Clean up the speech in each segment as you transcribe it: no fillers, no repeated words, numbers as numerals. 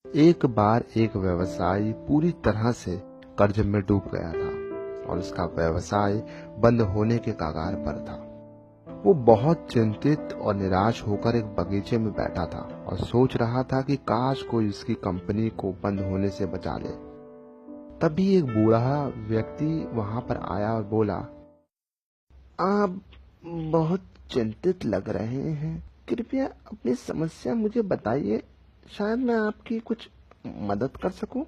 एक बार एक व्यवसायी पूरी तरह से कर्ज में डूब गया था और उसका व्यवसाय बंद होने के कगार पर था। वो बहुत चिंतित और निराश होकर एक बगीचे में बैठा था और सोच रहा था कि काश कोई इसकी कंपनी को बंद होने से बचा ले। तभी एक बूढ़ा व्यक्ति वहां पर आया और बोला, आप बहुत चिंतित लग रहे हैं, कृपया अपनी समस्या मुझे बताइए, शायद मैं आपकी कुछ मदद कर सकूं।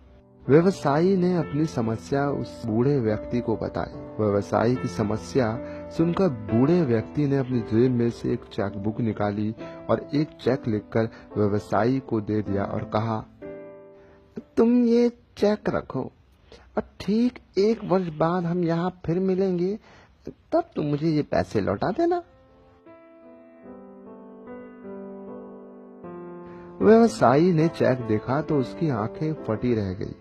व्यवसायी ने अपनी समस्या उस बूढ़े व्यक्ति को बताई। व्यवसायी की समस्या सुनकर बूढ़े व्यक्ति ने अपनी जेब में से एक चेक बुक निकाली और एक चेक लिखकर व्यवसायी को दे दिया और कहा, तुम ये चेक रखो और ठीक 1 वर्ष बाद हम यहाँ फिर मिलेंगे, तब तुम मुझे ये पैसे लौटा देना। व्यवसायी ने चेक देखा तो उसकी आंखें फटी रह गई।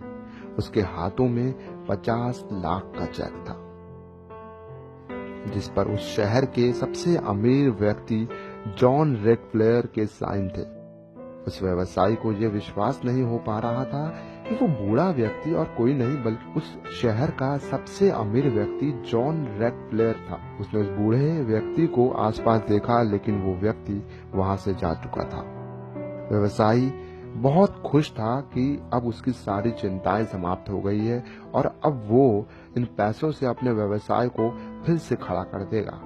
उसके हाथों में 50 लाख का चेक था, जिस पर उस शहर के सबसे अमीर व्यक्ति जॉन रॉकफेलर के साइन थे। उस व्यवसायी को यह विश्वास नहीं हो पा रहा था कि वो बूढ़ा व्यक्ति और कोई नहीं बल्कि उस शहर का सबसे अमीर व्यक्ति जॉन रॉकफेलर था। उसने उस बूढ़े व्यक्ति को आसपास देखा, लेकिन वो व्यक्ति वहां से जा चुका था। व्यवसायी बहुत खुश था कि अब उसकी सारी चिंताएं समाप्त हो गई है और अब वो इन पैसों से अपने व्यवसाय को फिर से खड़ा कर देगा।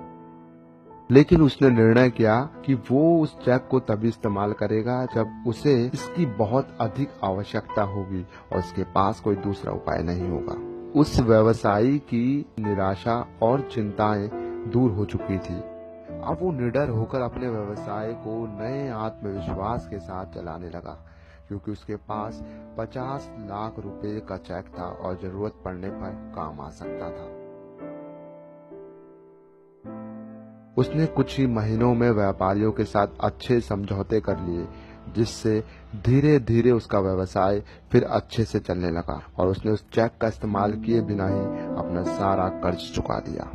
लेकिन उसने निर्णय किया कि वो उस चेक को तभी इस्तेमाल करेगा जब उसे इसकी बहुत अधिक आवश्यकता होगी और उसके पास कोई दूसरा उपाय नहीं होगा। उस व्यवसायी की निराशा और चिंताएं दूर हो चुकी थी। अब वो निडर होकर अपने व्यवसाय को नए आत्मविश्वास के साथ चलाने लगा, क्योंकि उसके पास 50 लाख रुपए का चेक था और जरूरत पड़ने पर काम आ सकता था। उसने कुछ ही महीनों में व्यापारियों के साथ अच्छे समझौते कर लिए, जिससे धीरे धीरे उसका व्यवसाय फिर अच्छे से चलने लगा और उसने उस चेक का इस्तेमाल किए बिना ही अपना सारा कर्ज चुका दिया।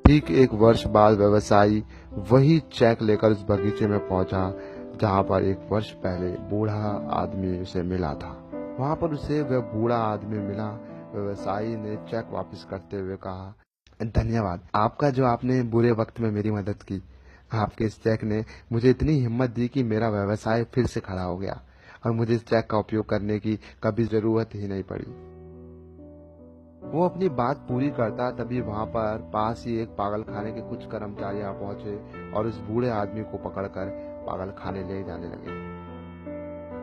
ठीक 1 वर्ष बाद व्यवसायी वही चेक लेकर उस बगीचे में पहुंचा जहां पर 1 वर्ष पहले बूढ़ा आदमी उसे मिला था। वहां पर उसे वह बूढ़ा आदमी मिला। व्यवसायी ने चेक वापस करते हुए कहा, धन्यवाद आपका जो आपने बुरे वक्त में मेरी मदद की। आपके इस चेक ने मुझे इतनी हिम्मत दी कि मेरा व्यवसाय फिर से खड़ा हो गया और मुझे इस चेक का उपयोग करने की कभी जरूरत ही नहीं पड़ी। वो अपनी बात पूरी करता तभी वहां पर पास ही एक पागल खाने के कुछ कर्मचारी आ पहुंचे और उस बूढ़े आदमी को पकड़कर पागल खाने ले जाने लगे।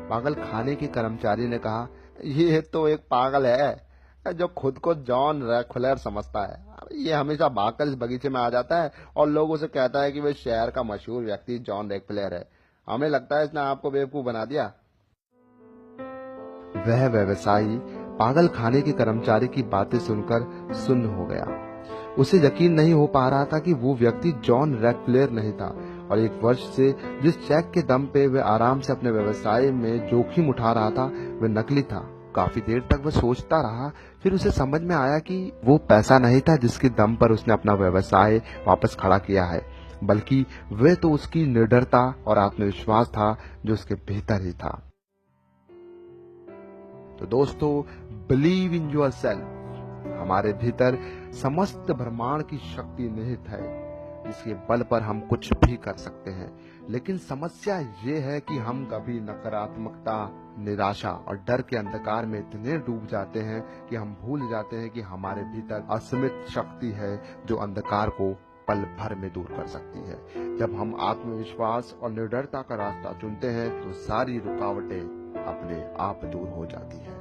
पागल खाने के कर्मचारी ने कहा, ये तो एक पागल है जो खुद को जॉन रॉकफेलर समझता है। ये हमेशा भागकर इस बगीचे में आ जाता है और लोगों से कहता है कि वह शहर का मशहूर व्यक्ति जॉन रॉकफेलर है। हमें लगता है इसने आपको बेवकूफ बना दिया। वह व्यवसायी पागल खाने के कर्मचारी की बातें सुनकर सुन्न हो गया। उसे यकीन नहीं हो पा रहा था कि वो व्यक्ति जॉन रॉकफेलर नहीं था और 1 वर्ष से जिस चेक के दम पे वह आराम से अपने व्यवसाय में जोखिम उठा रहा था वह नकली था। काफी देर तक वह सोचता रहा, फिर उसे समझ में आया कि वो पैसा नहीं था जिसके दम पर उसने अपना व्यवसाय वापस खड़ा किया है, बल्कि वह तो उसकी निडरता और आत्मविश्वास था जो उसके भीतर ही था। तो दोस्तों, बिलीव इन योर सेल्फ। हमारे भीतर समस्त ब्रह्मांड की शक्ति निहित है, जिसके बल पर हम कुछ भी कर सकते हैं। लेकिन समस्या ये है कि हम कभी नकारात्मकता, निराशा और डर के अंधकार में इतने डूब जाते हैं कि हम भूल जाते हैं कि हमारे भीतर असीमित शक्ति है जो अंधकार को पल भर में दूर कर सकती है। जब हम आत्मविश्वास और निडरता का रास्ता चुनते हैं तो सारी रुकावटें अपने आप दूर हो जाती है।